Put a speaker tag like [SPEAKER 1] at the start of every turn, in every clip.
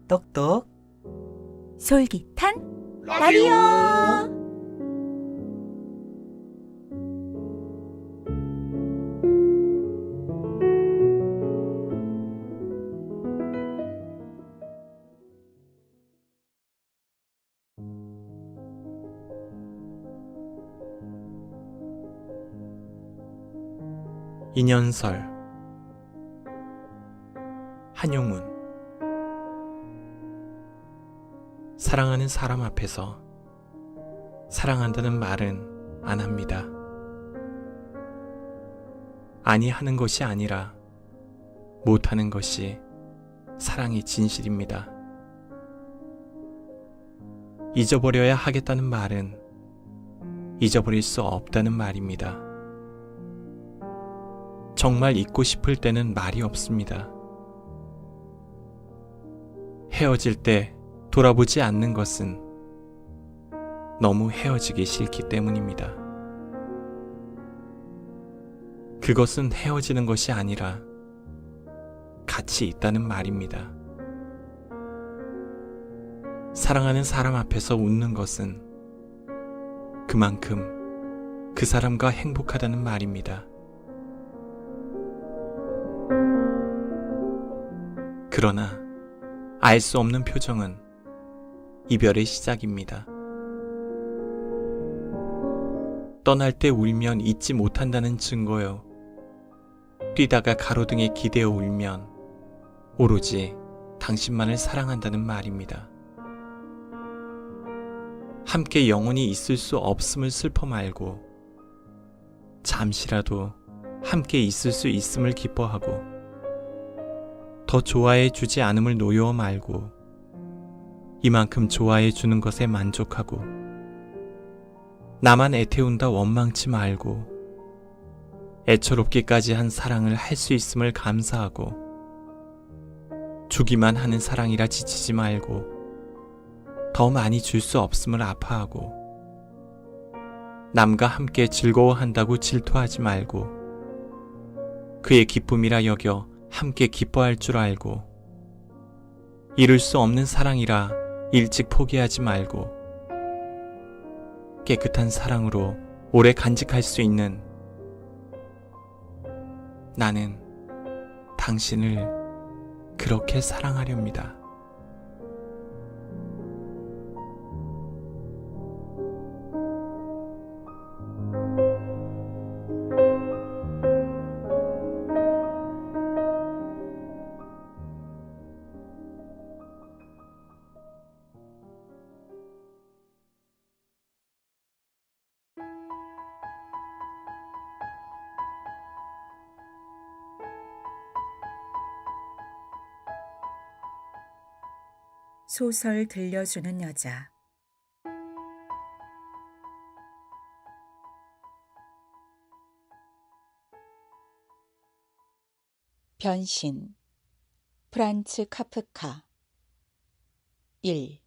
[SPEAKER 1] 똑똑
[SPEAKER 2] 솔깃한 라디오.
[SPEAKER 1] 인연설 한용운. 사랑하는 사람 앞에서 사랑한다는 말은 안 합니다. 아니 하는 것이 아니라 못하는 것이 사랑의 진실입니다. 잊어버려야 하겠다는 말은 잊어버릴 수 없다는 말입니다. 정말 잊고 싶을 때는 말이 없습니다. 헤어질 때 돌아보지 않는 것은 너무 헤어지기 싫기 때문입니다. 그것은 헤어지는 것이 아니라 같이 있다는 말입니다. 사랑하는 사람 앞에서 웃는 것은 그만큼 그 사람과 행복하다는 말입니다. 그러나 알 수 없는 표정은 이별의 시작입니다. 떠날 때 울면 잊지 못한다는 증거요. 뛰다가 가로등에 기대어 울면 오로지 당신만을 사랑한다는 말입니다. 함께 영원히 있을 수 없음을 슬퍼 말고 잠시라도 함께 있을 수 있음을 기뻐하고 더 좋아해 주지 않음을 노여워 말고 이만큼 좋아해 주는 것에 만족하고 나만 애태운다 원망치 말고 애처롭기까지 한 사랑을 할 수 있음을 감사하고 주기만 하는 사랑이라 지치지 말고 더 많이 줄 수 없음을 아파하고 남과 함께 즐거워한다고 질투하지 말고 그의 기쁨이라 여겨 함께 기뻐할 줄 알고 이룰 수 없는 사랑이라 일찍 포기하지 말고 깨끗한 사랑으로 오래 간직할 수 있는 나는 당신을 그렇게 사랑하렵니다.
[SPEAKER 2] 소설 들려주는 여자. 변신. 프란츠 카프카. 1.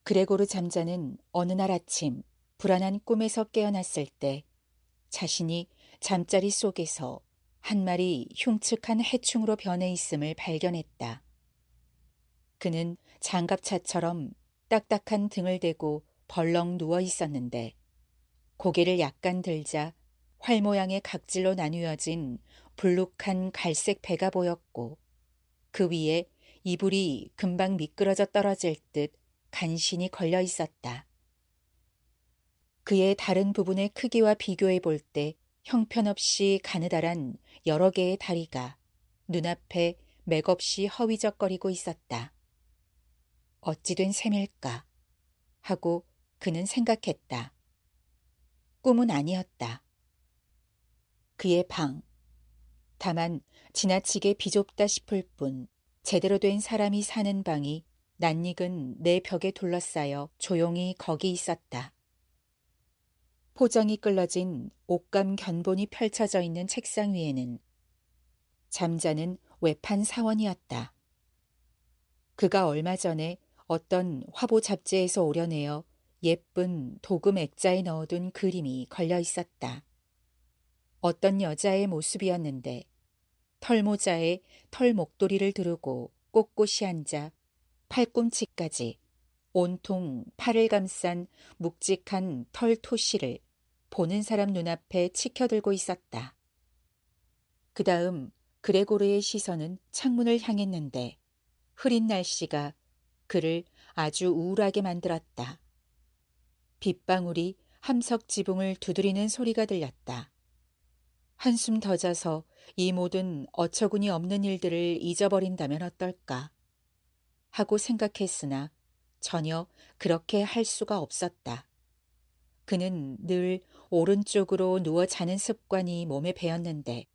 [SPEAKER 2] 그레고르 잠자는 어느 날 아침 불안한 꿈에서 깨어났을 때 자신이 잠자리 속에서 한 마리 흉측한 해충으로 변해 있음을 발견했다. 그는 장갑차처럼 딱딱한 등을 대고 벌렁 누워 있었는데 고개를 약간 들자 활 모양의 각질로 나뉘어진 불룩한 갈색 배가 보였고 그 위에 이불이 금방 미끄러져 떨어질 듯 간신히 걸려 있었다. 그의 다른 부분의 크기와 비교해 볼 때 형편없이 가느다란 여러 개의 다리가 눈앞에 맥없이 허위적거리고 있었다. 어찌된 셈일까 하고 그는 생각했다. 꿈은 아니었다. 그의 방. 다만 지나치게 비좁다 싶을 뿐 제대로 된 사람이 사는 방이 낯익은 네 벽에 둘러싸여 조용히 거기 있었다. 포정이 끌러진 옷감 견본이 펼쳐져 있는 책상 위에는 잠자는 외판 사원이었다. 그가 얼마 전에 어떤 화보 잡지에서 오려내어 예쁜 도금 액자에 넣어둔 그림이 걸려 있었다. 어떤 여자의 모습이었는데 털모자에 털 목도리를 두르고 꼿꼿이 앉아 팔꿈치까지 온통 팔을 감싼 묵직한 털 토시를 보는 사람 눈앞에 치켜들고 있었다. 그 다음 그레고르의 시선은 창문을 향했는데 흐린 날씨가 그를 아주 우울하게 만들었다. 빗방울이 함석 지붕을 두드리는 소리가 들렸다. 한숨 더 자서 이 모든 어처구니 없는 일들을 잊어버린다면 어떨까 하고 생각했으나 전혀 그렇게 할 수가 없었다. 그는 늘 오른쪽으로 누워 자는 습관이 몸에 배었는데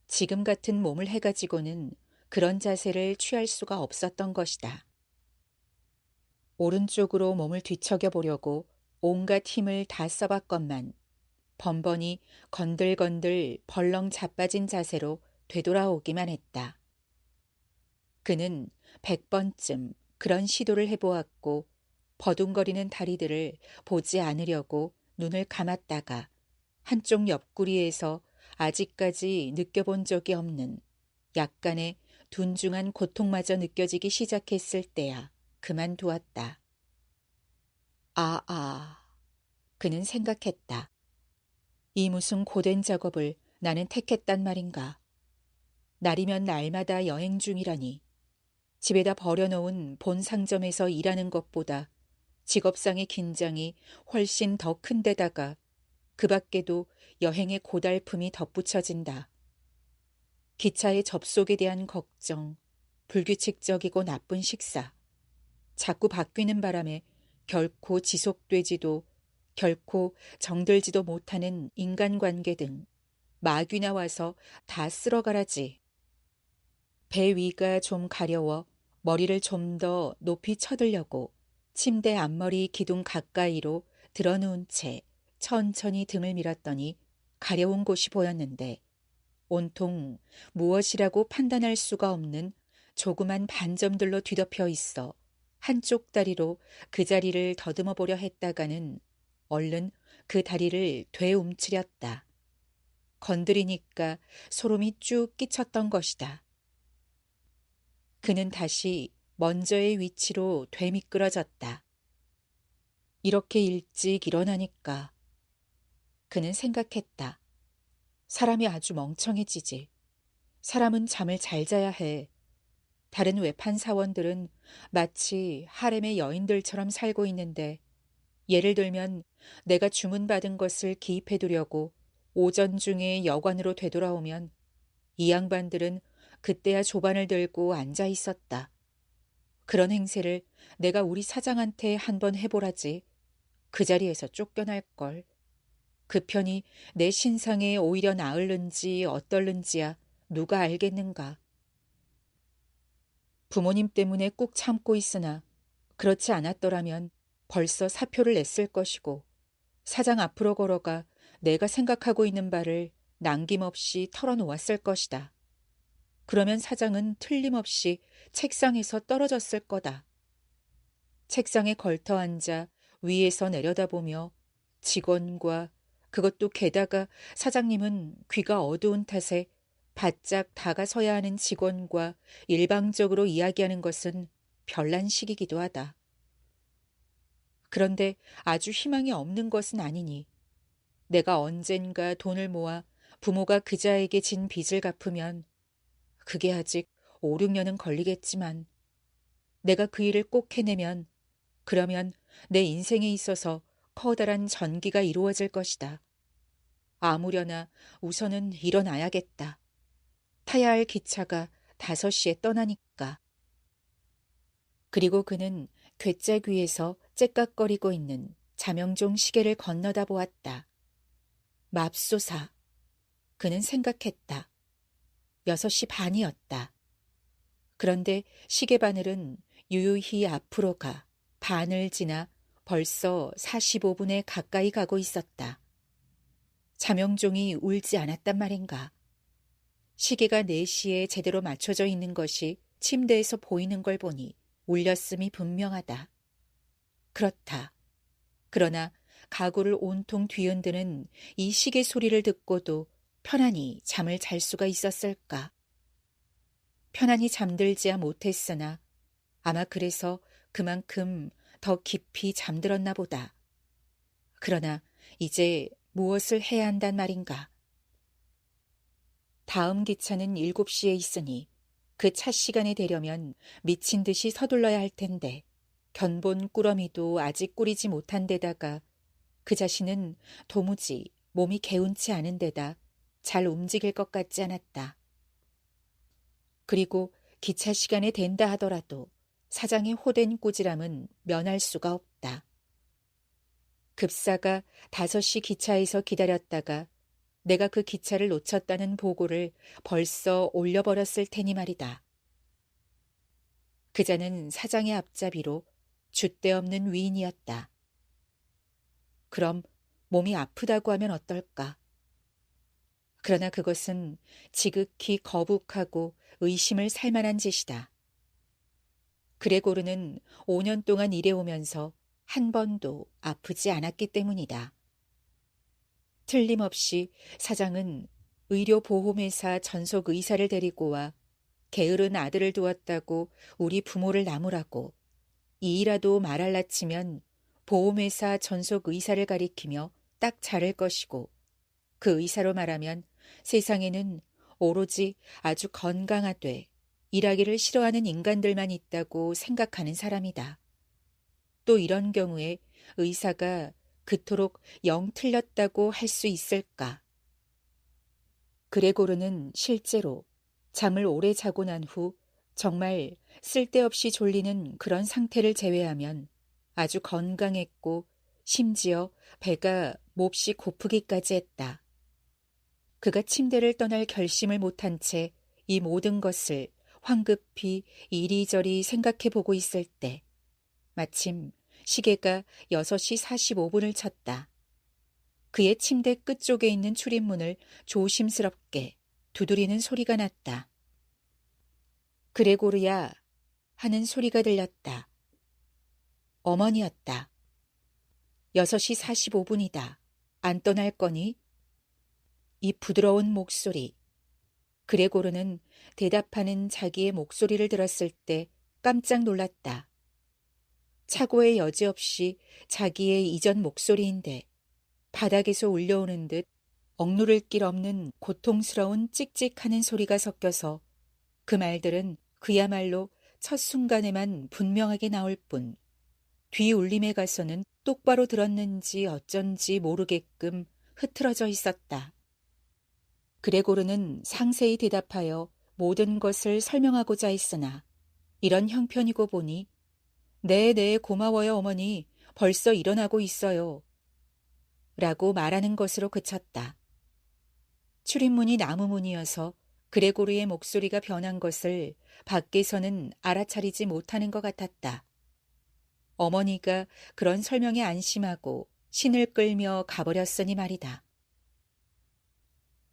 [SPEAKER 2] 지금 같은 몸을 해가지고는 그런 자세를 취할 수가 없었던 것이다. 오른쪽으로 몸을 뒤척여 보려고 온갖 힘을 다 써봤건만 번번이 건들건들 벌렁 자빠진 자세로 되돌아오기만 했다. 그는 100번쯤 그런 시도를 해보았고 버둥거리는 다리들을 보지 않으려고 눈을 감았다가 한쪽 옆구리에서 아직까지 느껴본 적이 없는 약간의 둔중한 고통마저 느껴지기 시작했을 때야 그만두었다. 그는 생각했다. 이 무슨 고된 작업을 나는 택했단 말인가. 날이면 날마다 여행 중이라니. 집에다 버려놓은 본 상점에서 일하는 것보다 직업상의 긴장이 훨씬 더 큰 데다가 그 밖에도 여행의 고달픔이 덧붙여진다. 기차의 접속에 대한 걱정, 불규칙적이고 나쁜 식사, 자꾸 바뀌는 바람에 결코 지속되지도 결코 정들지도 못하는 인간관계 등 마귀나 와서 다 쓸어가라지. 배 위가 좀 가려워 머리를 좀 더 높이 쳐들려고 침대 앞머리 기둥 가까이로 드러누운 채 천천히 등을 밀었더니 가려운 곳이 보였는데 온통 무엇이라고 판단할 수가 없는 조그만 반점들로 뒤덮여 있어 한쪽 다리로 그 자리를 더듬어 보려 했다가는 얼른 그 다리를 되움츠렸다. 건드리니까 소름이 쭉 끼쳤던 것이다. 그는 다시 먼저의 위치로 되미끄러졌다. 이렇게 일찍 일어나니까 그는 생각했다. 사람이 아주 멍청해지지. 사람은 잠을 잘 자야 해. 다른 외판 사원들은 마치 하렘의 여인들처럼 살고 있는데 예를 들면 내가 주문받은 것을 기입해두려고 오전 중에 여관으로 되돌아오면 이 양반들은 그때야 조반을 들고 앉아 있었다. 그런 행세를 내가 우리 사장한테 한번 해보라지. 그 자리에서 쫓겨날걸. 그 편이 내 신상에 오히려 나을는지 어떨는지야 누가 알겠는가. 부모님 때문에 꾹 참고 있으나 그렇지 않았더라면 벌써 사표를 냈을 것이고 사장 앞으로 걸어가 내가 생각하고 있는 바를 남김없이 털어놓았을 것이다. 그러면 사장은 틀림없이 책상에서 떨어졌을 거다. 책상에 걸터 앉아 위에서 내려다보며 직원과 그것도 게다가 사장님은 귀가 어두운 탓에 바짝 다가서야 하는 직원과 일방적으로 이야기하는 것은 별난식이기도 하다. 그런데 아주 희망이 없는 것은 아니니 내가 언젠가 돈을 모아 부모가 그자에게 진 빚을 갚으면 그게 아직 5, 6년은 걸리겠지만 내가 그 일을 꼭 해내면 그러면 내 인생에 있어서 커다란 전기가 이루어질 것이다. 아무려나 우선은 일어나야겠다. 타야 할 기차가 5시에 떠나니까. 그리고 그는 괴짝 위에서 째깍거리고 있는 자명종 시계를 건너다 보았다. 맙소사. 그는 생각했다. 6시 반이었다. 그런데 시계 바늘은 유유히 앞으로 가 반을 지나 벌써 45분에 가까이 가고 있었다. 자명종이 울지 않았단 말인가. 시계가 4시에 제대로 맞춰져 있는 것이 침대에서 보이는 걸 보니 울렸음이 분명하다. 그렇다. 그러나 가구를 온통 뒤흔드는 이 시계 소리를 듣고도 편안히 잠을 잘 수가 있었을까? 편안히 잠들지야 못했으나 아마 그래서 그만큼 더 깊이 잠들었나 보다. 그러나 이제 무엇을 해야 한단 말인가? 다음 기차는 7시에 있으니 그 차 시간에 되려면 미친 듯이 서둘러야 할 텐데 견본 꾸러미도 아직 꾸리지 못한 데다가 그 자신은 도무지 몸이 개운치 않은 데다 잘 움직일 것 같지 않았다. 그리고 기차 시간에 된다 하더라도 사장의 호된 꾸지람은 면할 수가 없다. 급사가 5시 기차에서 기다렸다가 내가 그 기차를 놓쳤다는 보고를 벌써 올려버렸을 테니 말이다. 그자는 사장의 앞잡이로 줏대없는 위인이었다. 그럼 몸이 아프다고 하면 어떨까? 그러나 그것은 지극히 거북하고 의심을 살 만한 짓이다. 그레고르는 5년 동안 일해오면서 한 번도 아프지 않았기 때문이다. 틀림없이 사장은 의료보험회사 전속 의사를 데리고 와 게으른 아들을 두었다고 우리 부모를 나무라고 이이라도 말할라 치면 보험회사 전속 의사를 가리키며 딱 자를 것이고 그 의사로 말하면 세상에는 오로지 아주 건강하되 일하기를 싫어하는 인간들만 있다고 생각하는 사람이다. 또 이런 경우에 의사가 그토록 영 틀렸다고 할 수 있을까? 그레고르는 실제로 잠을 오래 자고 난 후 정말 쓸데없이 졸리는 그런 상태를 제외하면 아주 건강했고 심지어 배가 몹시 고프기까지 했다. 그가 침대를 떠날 결심을 못한 채 이 모든 것을 황급히 이리저리 생각해 보고 있을 때 마침 시계가 6시 45분을 쳤다. 그의 침대 끝쪽에 있는 출입문을 조심스럽게 두드리는 소리가 났다. 그레고르야 하는 소리가 들렸다. 어머니였다. 6시 45분이다. 안 떠날 거니? 이 부드러운 목소리. 그레고르는 대답하는 자기의 목소리를 들었을 때 깜짝 놀랐다. 차고에 여지없이 자기의 이전 목소리인데 바닥에서 울려오는 듯 억누를 길 없는 고통스러운 찍찍하는 소리가 섞여서 그 말들은 그야말로 첫 순간에만 분명하게 나올 뿐 뒤 울림에 가서는 똑바로 들었는지 어쩐지 모르게끔 흐트러져 있었다. 그레고르는 상세히 대답하여 모든 것을 설명하고자 했으나 이런 형편이고 보니 네, 고마워요 어머니. 벌써 일어나고 있어요. 라고 말하는 것으로 그쳤다. 출입문이 나무문이어서 그레고르의 목소리가 변한 것을 밖에서는 알아차리지 못하는 것 같았다. 어머니가 그런 설명에 안심하고 신을 끌며 가버렸으니 말이다.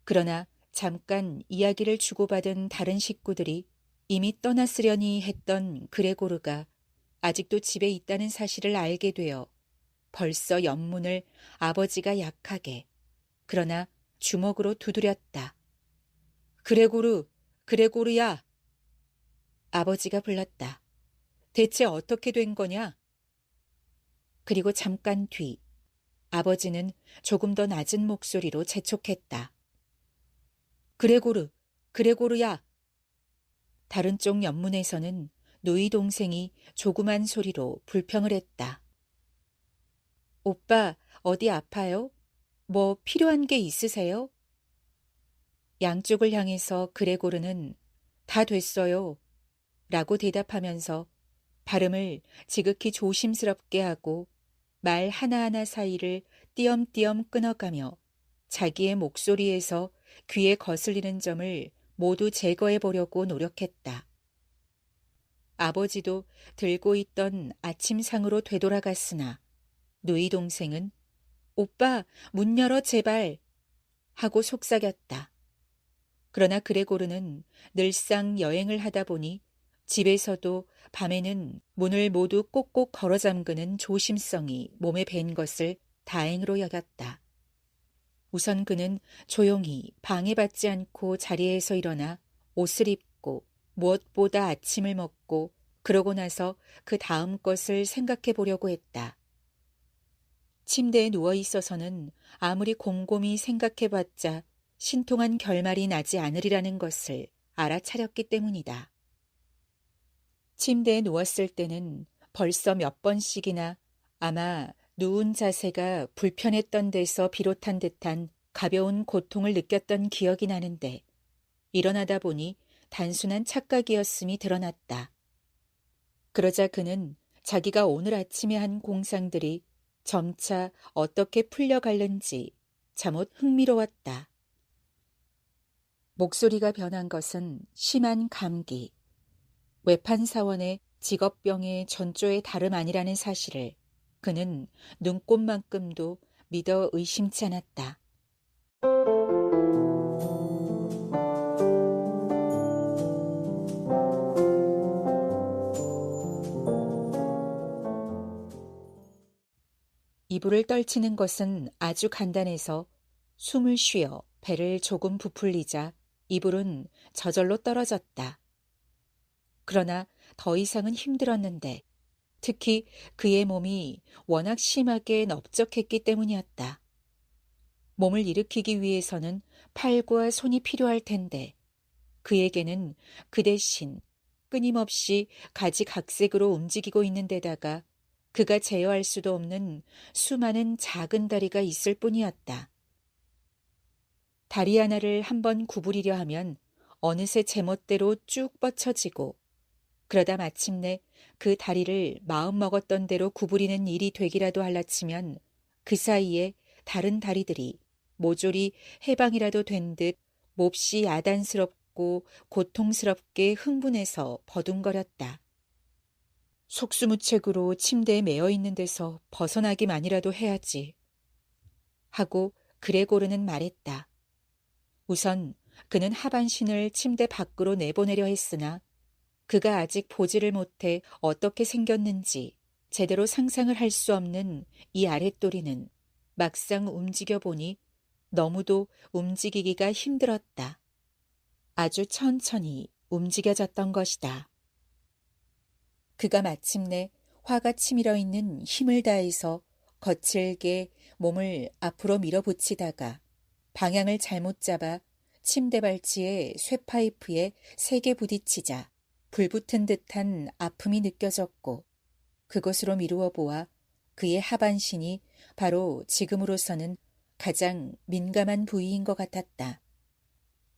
[SPEAKER 2] 그러나 잠깐 이야기를 주고받은 다른 식구들이 이미 떠났으려니 했던 그레고르가 아직도 집에 있다는 사실을 알게 되어 벌써 옆문을 아버지가 약하게 그러나 주먹으로 두드렸다. 그레고르야! 아버지가 불렀다. 대체 어떻게 된 거냐? 그리고 잠깐 뒤 아버지는 조금 더 낮은 목소리로 재촉했다. 그레고르야! 다른 쪽 옆문에서는 누이 동생이 조그만 소리로 불평을 했다. 오빠, 어디 아파요? 뭐 필요한 게 있으세요? 양쪽을 향해서 그레고르는 다 됐어요. 라고 대답하면서 발음을 지극히 조심스럽게 하고 말 하나하나 사이를 띄엄띄엄 끊어가며 자기의 목소리에서 귀에 거슬리는 점을 모두 제거해 보려고 노력했다. 아버지도 들고 있던 아침상으로 되돌아갔으나 누이 동생은 오빠 문 열어 제발 하고 속삭였다. 그러나 그레고르는 늘상 여행을 하다 보니 집에서도 밤에는 문을 모두 꼭꼭 걸어 잠그는 조심성이 몸에 밴 것을 다행으로 여겼다. 우선 그는 조용히 방해받지 않고 자리에서 일어나 옷을 입고 무엇보다 아침을 먹고 그러고 나서 그 다음 것을 생각해 보려고 했다. 침대에 누워 있어서는 아무리 곰곰이 생각해 봤자 신통한 결말이 나지 않으리라는 것을 알아차렸기 때문이다. 침대에 누웠을 때는 벌써 몇 번씩이나 아마 누운 자세가 불편했던 데서 비롯한 듯한 가벼운 고통을 느꼈던 기억이 나는데 일어나다 보니 단순한 착각이었음이 드러났다. 그러자 그는 자기가 오늘 아침에 한 공상들이 점차 어떻게 풀려갈는지 잠옷 흥미로웠다. 목소리가 변한 것은 심한 감기, 외판사원의 직업병의 전조의 다름 아니라는 사실을 그는 눈꼽만큼도 믿어 의심치 않았다. 이불을 떨치는 것은 아주 간단해서 숨을 쉬어 배를 조금 부풀리자 이불은 저절로 떨어졌다. 그러나 더 이상은 힘들었는데 특히 그의 몸이 워낙 심하게 넓적했기 때문이었다. 몸을 일으키기 위해서는 팔과 손이 필요할 텐데 그에게는 그 대신 끊임없이 가지각색으로 움직이고 있는 데다가 그가 제어할 수도 없는 수많은 작은 다리가 있을 뿐이었다. 다리 하나를 한번 구부리려 하면 어느새 제멋대로 쭉 뻗쳐지고 그러다 마침내 그 다리를 마음먹었던 대로 구부리는 일이 되기라도 할라치면 그 사이에 다른 다리들이 모조리 해방이라도 된 듯 몹시 야단스럽고 고통스럽게 흥분해서 버둥거렸다. 속수무책으로 침대에 매어 있는 데서 벗어나기만이라도 해야지 하고 그레고르는 말했다. 우선 그는 하반신을 침대 밖으로 내보내려 했으나 그가 아직 보지를 못해 어떻게 생겼는지 제대로 상상을 할 수 없는 이 아랫도리는 막상 움직여보니 너무도 움직이기가 힘들었다. 아주 천천히 움직여졌던 것이다. 그가 마침내 화가 치밀어 있는 힘을 다해서 거칠게 몸을 앞으로 밀어붙이다가 방향을 잘못 잡아 침대 발치의 쇠파이프에 세게 부딪히자 불붙은 듯한 아픔이 느껴졌고 그것으로 미루어 보아 그의 하반신이 바로 지금으로서는 가장 민감한 부위인 것 같았다.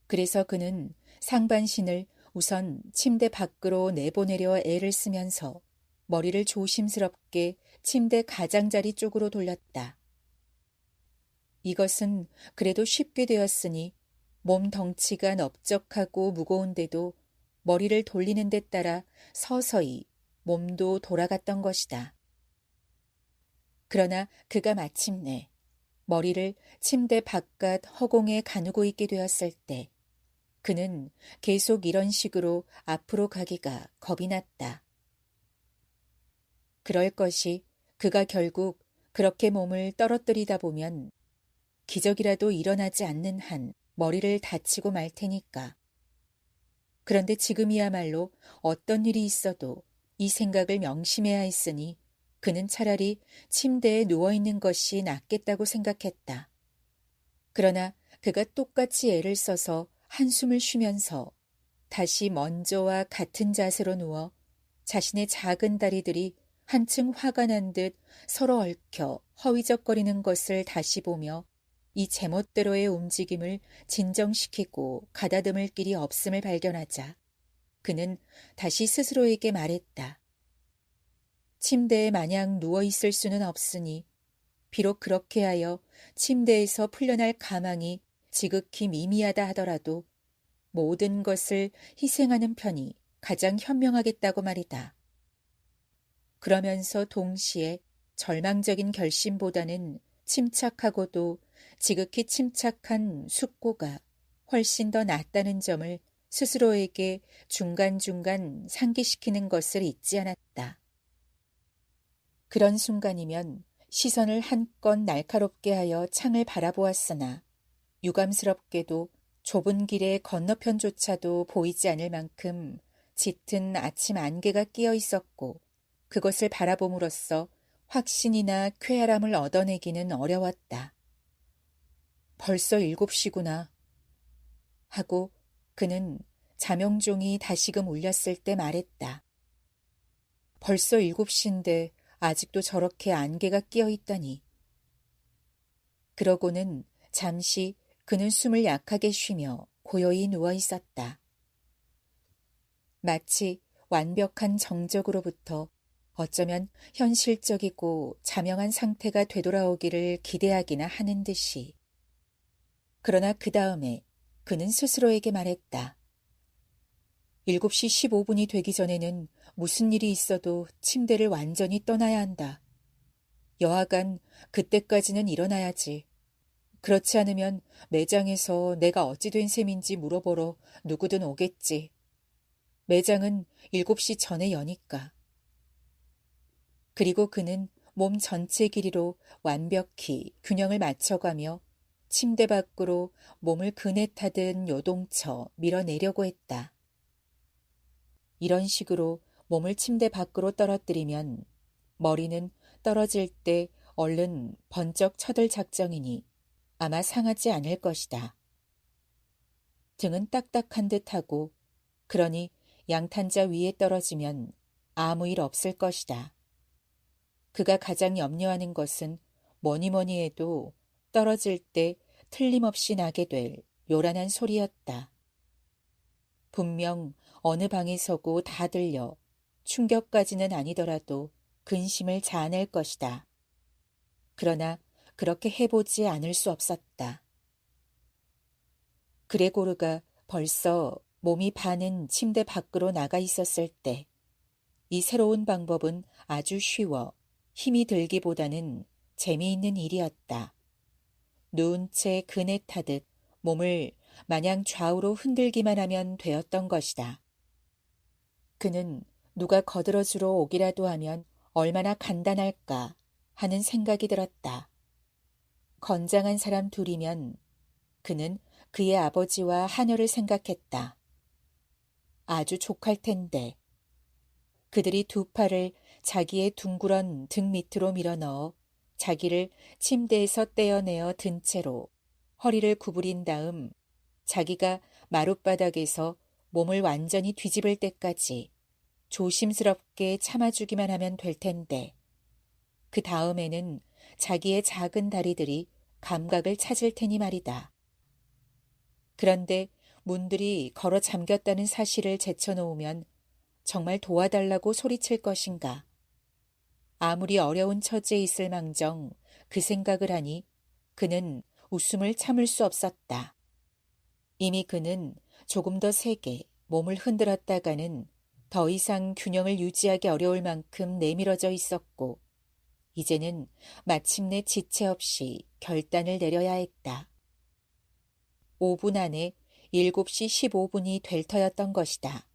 [SPEAKER 2] 그래서 그는 상반신을 우선 침대 밖으로 내보내려 애를 쓰면서 머리를 조심스럽게 침대 가장자리 쪽으로 돌렸다. 이것은 그래도 쉽게 되었으니 몸 덩치가 넓적하고 무거운데도 머리를 돌리는 데 따라 서서히 몸도 돌아갔던 것이다. 그러나 그가 마침내 머리를 침대 바깥 허공에 가누고 있게 되었을 때 그는 계속 이런 식으로 앞으로 가기가 겁이 났다. 그럴 것이 그가 결국 그렇게 몸을 떨어뜨리다 보면 기적이라도 일어나지 않는 한 머리를 다치고 말 테니까. 그런데 지금이야말로 어떤 일이 있어도 이 생각을 명심해야 했으니 그는 차라리 침대에 누워있는 것이 낫겠다고 생각했다. 그러나 그가 똑같이 애를 써서 한숨을 쉬면서 다시 먼저와 같은 자세로 누워 자신의 작은 다리들이 한층 화가 난 듯 서로 얽혀 허위적거리는 것을 다시 보며 이 제멋대로의 움직임을 진정시키고 가다듬을 길이 없음을 발견하자 그는 다시 스스로에게 말했다. 침대에 마냥 누워있을 수는 없으니 비록 그렇게 하여 침대에서 풀려날 가망이 지극히 미미하다 하더라도 모든 것을 희생하는 편이 가장 현명하겠다고 말이다. 그러면서 동시에 절망적인 결심보다는 침착하고도 지극히 침착한 숙고가 훨씬 더 낫다는 점을 스스로에게 중간중간 상기시키는 것을 잊지 않았다. 그런 순간이면 시선을 한껏 날카롭게 하여 창을 바라보았으나 유감스럽게도 좁은 길의 건너편조차도 보이지 않을 만큼 짙은 아침 안개가 끼어 있었고 그것을 바라봄으로써 확신이나 쾌활함을 얻어내기는 어려웠다. 벌써 7시구나. 하고 그는 자명종이 다시금 울렸을 때 말했다. 벌써 7시인데 아직도 저렇게 안개가 끼어 있다니. 그러고는 잠시 그는 숨을 약하게 쉬며 고요히 누워 있었다. 마치 완벽한 정적으로부터 어쩌면 현실적이고 자명한 상태가 되돌아오기를 기대하기나 하는 듯이. 그러나 그 다음에 그는 스스로에게 말했다. 7시 15분이 되기 전에는 무슨 일이 있어도 침대를 완전히 떠나야 한다. 여하간 그때까지는 일어나야지. 그렇지 않으면 매장에서 내가 어찌 된 셈인지 물어보러 누구든 오겠지. 매장은 7시 전에 여니까. 그리고 그는 몸 전체 길이로 완벽히 균형을 맞춰가며 침대 밖으로 몸을 그네 타듯 요동쳐 밀어내려고 했다. 이런 식으로 몸을 침대 밖으로 떨어뜨리면 머리는 떨어질 때 얼른 번쩍 쳐들 작정이니 아마 상하지 않을 것이다. 등은 딱딱한 듯하고 그러니 양탄자 위에 떨어지면 아무 일 없을 것이다. 그가 가장 염려하는 것은 뭐니 해도 떨어질 때 틀림없이 나게 될 요란한 소리였다. 분명 어느 방에서고 다 들려 충격까지는 아니더라도 근심을 자아낼 것이다. 그러나 그렇게 해보지 않을 수 없었다. 그레고르가 벌써 몸이 반은 침대 밖으로 나가 있었을 때 이 새로운 방법은 아주 쉬워 힘이 들기보다는 재미있는 일이었다. 누운 채 그네 타듯 몸을 마냥 좌우로 흔들기만 하면 되었던 것이다. 그는 누가 거들어주러 오기라도 하면 얼마나 간단할까 하는 생각이 들었다. 건장한 사람 둘이면 그는 그의 아버지와 하녀를 생각했다. 아주 족할 텐데. 그들이 두 팔을 자기의 둥그런 등 밑으로 밀어넣어 자기를 침대에서 떼어내어 든 채로 허리를 구부린 다음 자기가 마룻바닥에서 몸을 완전히 뒤집을 때까지 조심스럽게 참아주기만 하면 될 텐데 그 다음에는 자기의 작은 다리들이 감각을 찾을 테니 말이다. 그런데 문들이 걸어 잠겼다는 사실을 제쳐놓으면 정말 도와달라고 소리칠 것인가. 아무리 어려운 처지에 있을 망정 그 생각을 하니 그는 웃음을 참을 수 없었다. 이미 그는 조금 더 세게 몸을 흔들었다가는 더 이상 균형을 유지하기 어려울 만큼 내밀어져 있었고 이제는 마침내 지체 없이 결단을 내려야 했다. 5분 안에 7시 15분이 될 터였던 것이다.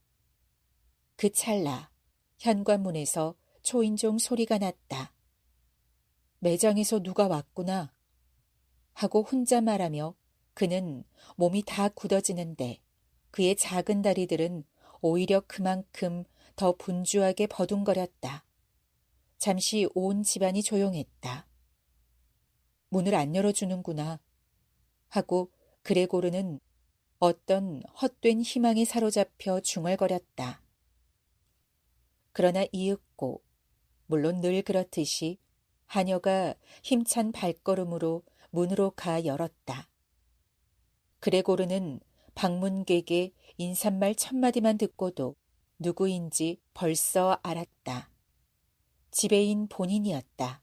[SPEAKER 2] 그 찰나 현관문에서 초인종 소리가 났다. 매장에서 누가 왔구나 하고 혼자 말하며 그는 몸이 다 굳어지는데 그의 작은 다리들은 오히려 그만큼 더 분주하게 버둥거렸다. 잠시 온 집안이 조용했다. 문을 안 열어주는구나 하고 그레고르는 어떤 헛된 희망에 사로잡혀 중얼거렸다. 그러나 이윽고 물론 늘 그렇듯이 하녀가 힘찬 발걸음으로 문으로 가 열었다. 그레고르는 방문객의 인사말 10마디만 듣고도 누구인지 벌써 알았다. 지배인 본인이었다.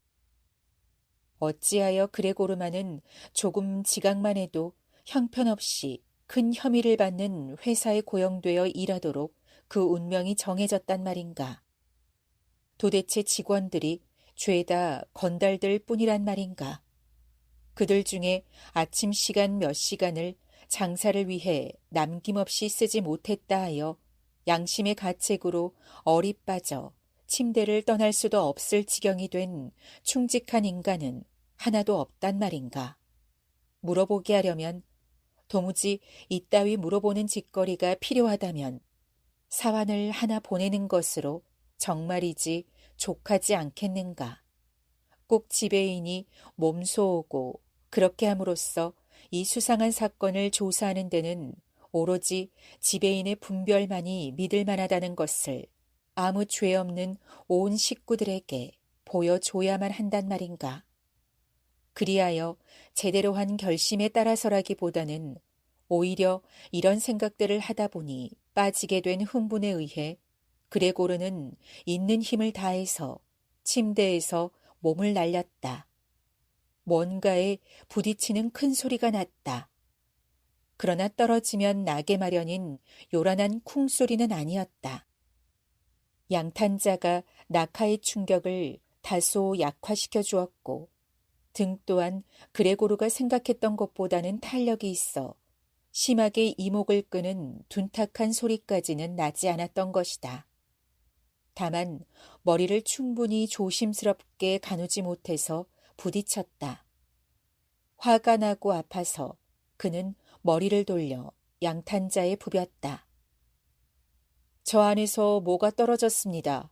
[SPEAKER 2] 어찌하여 그레고르만은 조금 지각만 해도 형편없이 큰 혐의를 받는 회사에 고용되어 일하도록 그 운명이 정해졌단 말인가. 도대체 직원들이 죄다 건달들 뿐이란 말인가. 그들 중에 아침 시간 몇 시간을 장사를 위해 남김없이 쓰지 못했다 하여 양심의 가책으로 얼이 빠져 침대를 떠날 수도 없을 지경이 된 충직한 인간은 하나도 없단 말인가. 물어보게 하려면 도무지 이따위 물어보는 짓거리가 필요하다면 사환을 하나 보내는 것으로 정말이지 족하지 않겠는가. 꼭 지배인이 몸소오고 그렇게 함으로써 이 수상한 사건을 조사하는 데는 오로지 지배인의 분별만이 믿을 만하다는 것을 아무 죄 없는 온 식구들에게 보여줘야만 한단 말인가. 그리하여 제대로 한 결심에 따라서라기보다는 오히려 이런 생각들을 하다 보니 빠지게 된 흥분에 의해 그레고르는 있는 힘을 다해서 침대에서 몸을 날렸다. 뭔가에 부딪히는 큰 소리가 났다. 그러나 떨어지면 나게 마련인 요란한 쿵소리는 아니었다. 양탄자가 낙하의 충격을 다소 약화시켜 주었고 등 또한 그레고르가 생각했던 것보다는 탄력이 있어 심하게 이목을 끄는 둔탁한 소리까지는 나지 않았던 것이다. 다만 머리를 충분히 조심스럽게 가누지 못해서 부딪혔다. 화가 나고 아파서 그는 머리를 돌려 양탄자에 부볐다. 저 안에서 뭐가 떨어졌습니다.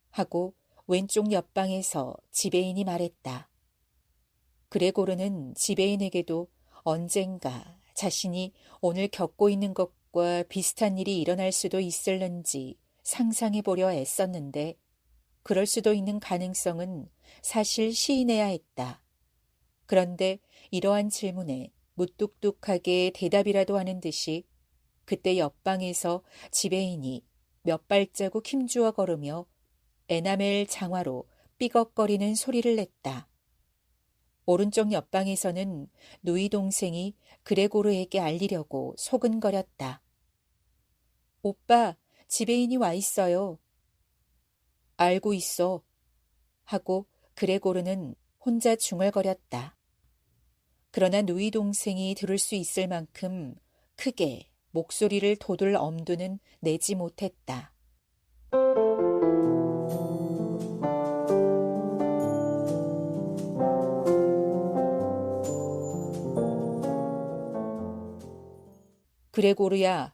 [SPEAKER 2] 하고 왼쪽 옆방에서 지배인이 말했다. 그레고르는 지배인에게도 언젠가 자신이 오늘 겪고 있는 것과 비슷한 일이 일어날 수도 있을는지 상상해 보려 애썼는데 그럴 수도 있는 가능성은 사실 시인해야 했다. 그런데 이러한 질문에 무뚝뚝하게 대답이라도 하는 듯이 그때 옆방에서 지배인이 몇 발자국 힘주어 걸으며 에나멜 장화로 삐걱거리는 소리를 냈다. 오른쪽 옆방에서는 누이 동생이 그레고르에게 알리려고 소근거렸다. 오빠, 지배인이 와 있어요. 알고 있어. 하고 그레고르는 혼자 중얼거렸다. 그러나 누이 동생이 들을 수 있을 만큼 크게 목소리를 도둘 엄두는 내지 못했다. 그레고르야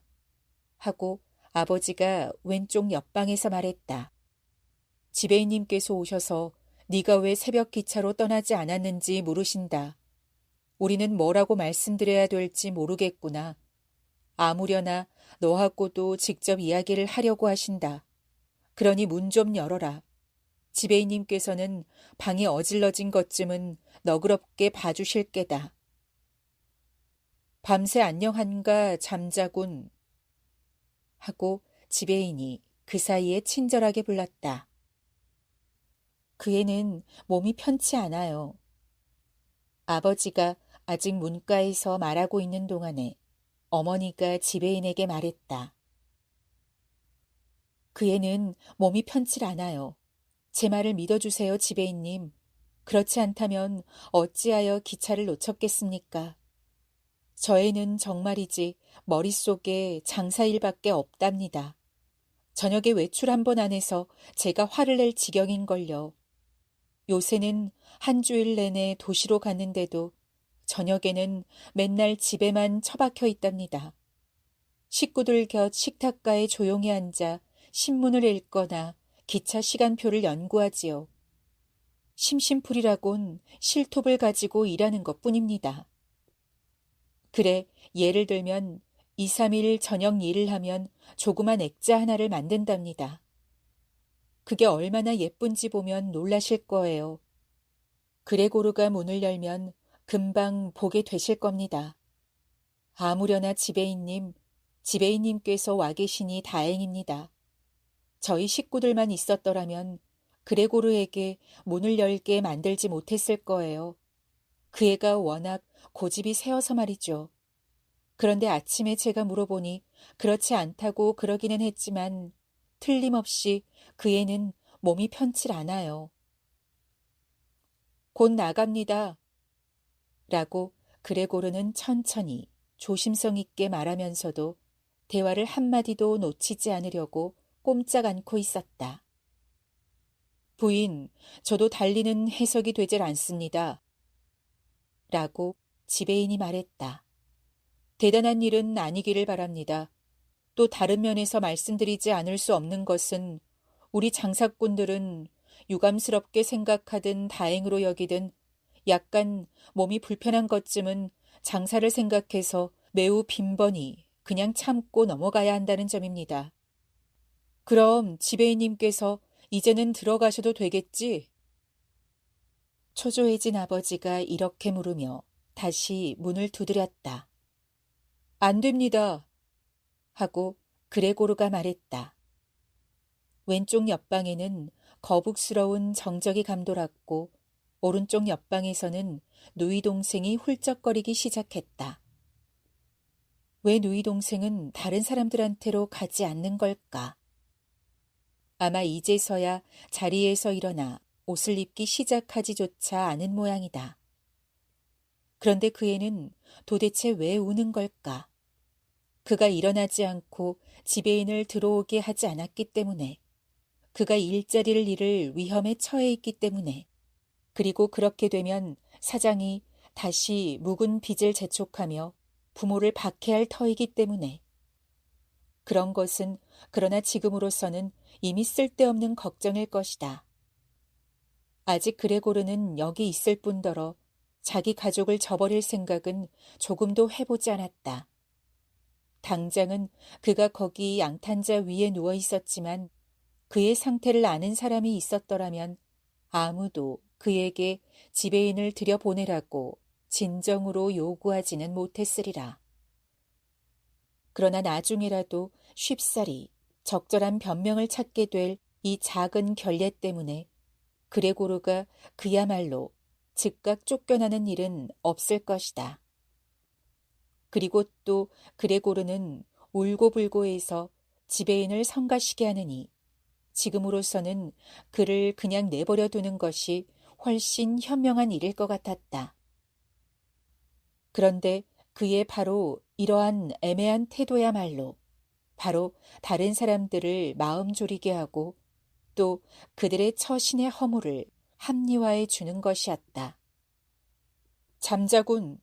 [SPEAKER 2] 하고 아버지가 왼쪽 옆방에서 말했다. 지배인님께서 오셔서 네가 왜 새벽 기차로 떠나지 않았는지 물으신다. 우리는 뭐라고 말씀드려야 될지 모르겠구나. 아무려나 너하고도 직접 이야기를 하려고 하신다. 그러니 문 좀 열어라. 지배인님께서는 방이 어질러진 것쯤은 너그럽게 봐주실 게다. 밤새 안녕한가 잠자군. 하고 지배인이 그 사이에 친절하게 불렀다. 그 애는 몸이 편치 않아요. 아버지가 아직 문가에서 말하고 있는 동안에 어머니가 지배인에게 말했다. 그 애는 몸이 편치 않아요. 제 말을 믿어주세요, 지배인님. 그렇지 않다면 어찌하여 기차를 놓쳤겠습니까? 저 애는 정말이지 머릿속에 장사일밖에 없답니다. 저녁에 외출 한 번 안 해서 제가 화를 낼 지경인걸요. 요새는 한 주일 내내 도시로 갔는데도 저녁에는 맨날 집에만 처박혀 있답니다. 식구들 곁 식탁가에 조용히 앉아 신문을 읽거나 기차 시간표를 연구하지요. 심심풀이라곤 실톱을 가지고 일하는 것뿐입니다. 그래, 예를 들면 2, 3일 저녁 일을 하면 조그만 액자 하나를 만든답니다. 그게 얼마나 예쁜지 보면 놀라실 거예요. 그레고르가 문을 열면 금방 보게 되실 겁니다. 아무려나 지배인님께서 와 계시니 다행입니다. 저희 식구들만 있었더라면 그레고르에게 문을 열게 만들지 못했을 거예요. 그 애가 워낙 고집이 세어서 말이죠. 그런데 아침에 제가 물어보니 그렇지 않다고 그러기는 했지만 틀림없이 그 애는 몸이 편치 않아요. 곧 나갑니다. 라고 그레고르는 천천히 조심성 있게 말하면서도 대화를 한마디도 놓치지 않으려고 꼼짝 않고 있었다. 부인, 저도 달리는 해석이 되질 않습니다. 라고 지배인이 말했다. 대단한 일은 아니기를 바랍니다. 또 다른 면에서 말씀드리지 않을 수 없는 것은 우리 장사꾼들은 유감스럽게 생각하든 다행으로 여기든 약간 몸이 불편한 것쯤은 장사를 생각해서 매우 빈번히 그냥 참고 넘어가야 한다는 점입니다. 그럼 지배인님께서 이제는 들어가셔도 되겠지? 초조해진 아버지가 이렇게 물으며 다시 문을 두드렸다. 안 됩니다. 하고 그레고르가 말했다. 왼쪽 옆방에는 거북스러운 정적이 감돌았고 오른쪽 옆방에서는 누이 동생이 훌쩍거리기 시작했다. 왜 누이 동생은 다른 사람들한테로 가지 않는 걸까? 아마 이제서야 자리에서 일어나 옷을 입기 시작하지조차 않은 모양이다. 그런데 그 애는 도대체 왜 우는 걸까? 그가 일어나지 않고 지배인을 들어오게 하지 않았기 때문에, 그가 일자리를 잃을 위험에 처해 있기 때문에, 그리고 그렇게 되면 사장이 다시 묵은 빚을 재촉하며 부모를 박해할 터이기 때문에, 그런 것은 그러나 지금으로서는 이미 쓸데없는 걱정일 것이다. 아직 그레고르는 여기 있을 뿐더러 자기 가족을 저버릴 생각은 조금도 해보지 않았다. 당장은 그가 거기 양탄자 위에 누워 있었지만 그의 상태를 아는 사람이 있었더라면 아무도 그에게 지배인을 들여보내라고 진정으로 요구하지는 못했으리라. 그러나 나중에라도 쉽사리 적절한 변명을 찾게 될 이 작은 결례 때문에 그레고르가 그야말로 즉각 쫓겨나는 일은 없을 것이다. 그리고 또 그레고르는 울고불고해서 지배인을 성가시게 하느니 지금으로서는 그를 그냥 내버려 두는 것이 훨씬 현명한 일일 것 같았다. 그런데 그의 바로 이러한 애매한 태도야말로 바로 다른 사람들을 마음 졸이게 하고 또 그들의 처신의 허물을 합리화해 주는 것이었다. 잠자군.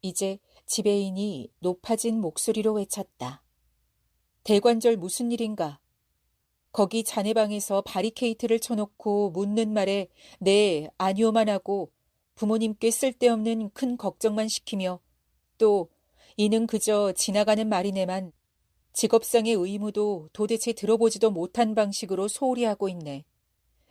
[SPEAKER 2] 이제 지배인이 높아진 목소리로 외쳤다. 대관절 무슨 일인가? 거기 자네 방에서 바리케이트를 쳐놓고 묻는 말에 네, 아니오만 하고 부모님께 쓸데없는 큰 걱정만 시키며 또 이는 그저 지나가는 말이네만 직업상의 의무도 도대체 들어보지도 못한 방식으로 소홀히 하고 있네.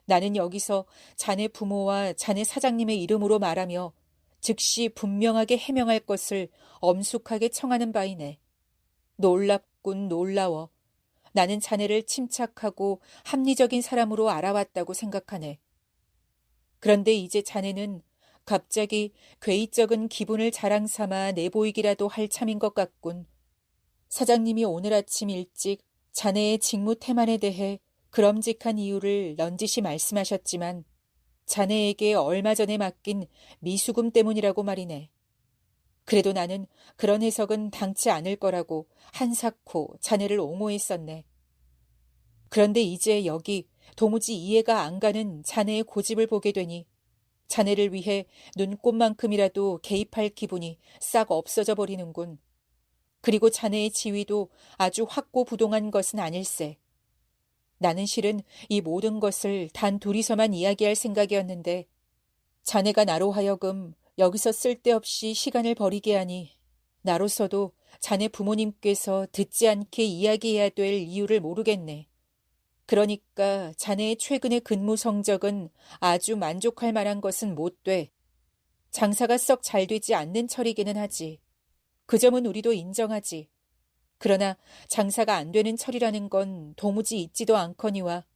[SPEAKER 2] 나는 여기서 자네 부모와 자네 사장님의 이름으로 말하며 즉시 분명하게 해명할 것을 엄숙하게 청하는 바이네. 놀랍군 놀라워. 나는 자네를 침착하고 합리적인 사람으로 알아왔다고 생각하네. 그런데 이제 자네는 갑자기 괴이적은 기분을 자랑 삼아 내보이기라도 할 참인 것 같군. 사장님이 오늘 아침 일찍 자네의 직무 태만에 대해 그럼직한 이유를 넌지시 말씀하셨지만 자네에게 얼마 전에 맡긴 미수금 때문이라고 말이네. 그래도 나는 그런 해석은 당치 않을 거라고 한사코 자네를 옹호했었네. 그런데 이제 여기 도무지 이해가 안 가는 자네의 고집을 보게 되니 자네를 위해 눈꼽만큼이라도 개입할 기분이 싹 없어져 버리는군. 그리고 자네의 지위도 아주 확고부동한 것은 아닐세. 나는 실은 이 모든 것을 단 둘이서만 이야기할 생각이었는데 자네가 나로 하여금 여기서 쓸데없이 시간을 버리게 하니 나로서도 자네 부모님께서 듣지 않게 이야기해야 될 이유를 모르겠네. 그러니까 자네의 최근의 근무 성적은 아주 만족할 만한 것은 못 돼. 장사가 썩 잘 되지 않는 철이기는 하지. 그 점은 우리도 인정하지. 그러나 장사가 안 되는 철이라는 건 도무지 있지도 않거니와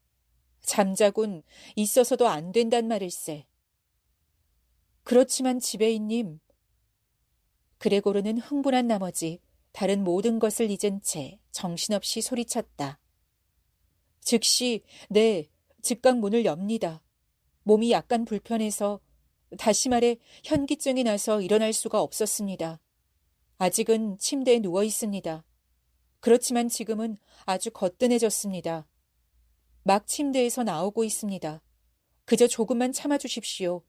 [SPEAKER 2] 잠자군 있어서도 안 된단 말일세. 그렇지만 지배인님. 그레고르는 흥분한 나머지 다른 모든 것을 잊은 채 정신없이 소리쳤다. 즉시 네, 즉각 문을 엽니다. 몸이 약간 불편해서 다시 말해 현기증이 나서 일어날 수가 없었습니다. 아직은 침대에 누워 있습니다. 그렇지만 지금은 아주 거뜬해졌습니다. 막 침대에서 나오고 있습니다. 그저 조금만 참아주십시오.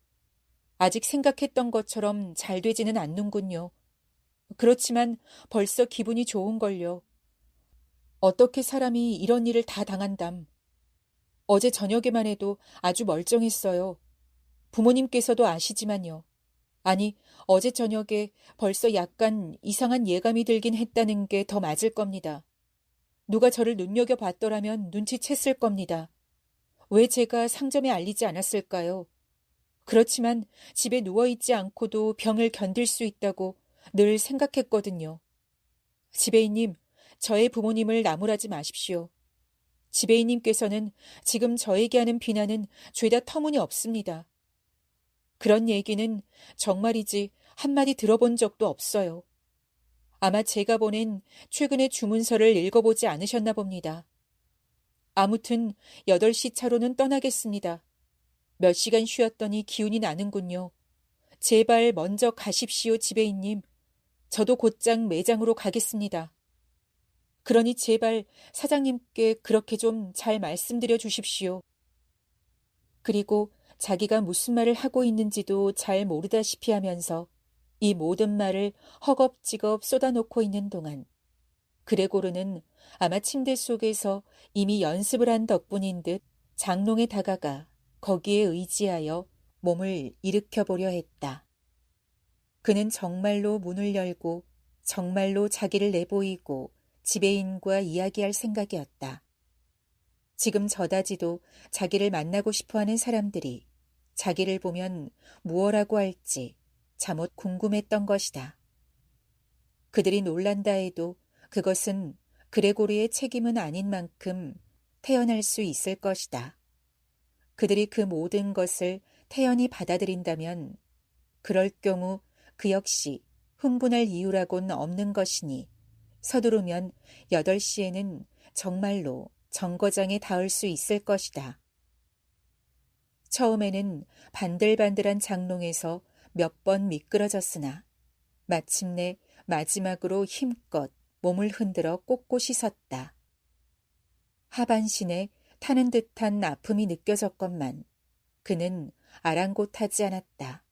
[SPEAKER 2] 아직 생각했던 것처럼 잘 되지는 않는군요. 그렇지만 벌써 기분이 좋은걸요. 어떻게 사람이 이런 일을 다 당한담. 어제 저녁에만 해도 아주 멀쩡했어요. 부모님께서도 아시지만요. 아니, 어제 저녁에 벌써 약간 이상한 예감이 들긴 했다는 게 더 맞을 겁니다. 누가 저를 눈여겨봤더라면 눈치챘을 겁니다. 왜 제가 상점에 알리지 않았을까요? 그렇지만 집에 누워있지 않고도 병을 견딜 수 있다고 늘 생각했거든요. 지배인님, 저의 부모님을 나무라지 마십시오. 지배인님께서는 지금 저에게 하는 비난은 죄다 터무니없습니다. 그런 얘기는 정말이지 한마디 들어본 적도 없어요. 아마 제가 보낸 최근의 주문서를 읽어보지 않으셨나 봅니다. 아무튼 8시 차로는 떠나겠습니다. 몇 시간 쉬었더니 기운이 나는군요. 제발 먼저 가십시오, 지배인님. 저도 곧장 매장으로 가겠습니다. 그러니 제발 사장님께 그렇게 좀 잘 말씀드려 주십시오. 그리고 자기가 무슨 말을 하고 있는지도 잘 모르다시피 하면서 이 모든 말을 허겁지겁 쏟아놓고 있는 동안 그레고르는 아마 침대 속에서 이미 연습을 한 덕분인 듯 장롱에 다가가 거기에 의지하여 몸을 일으켜보려 했다. 그는 정말로 문을 열고 정말로 자기를 내보이고 지배인과 이야기할 생각이었다. 지금 저다지도 자기를 만나고 싶어하는 사람들이 자기를 보면 무엇라고 할지 잠옷 궁금했던 것이다. 그들이 놀란다 해도 그것은 그레고르의 책임은 아닌 만큼 태어날 수 있을 것이다. 그들이 그 모든 것을 태연히 받아들인다면 그럴 경우 그 역시 흥분할 이유라고는 없는 것이니 서두르면 8시에는 정말로 정거장에 닿을 수 있을 것이다. 처음에는 반들반들한 장롱에서 몇 번 미끄러졌으나 마침내 마지막으로 힘껏 몸을 흔들어 꼿꼿이 섰다. 하반신에 타는 듯한 아픔이 느껴졌건만 그는 아랑곳하지 않았다.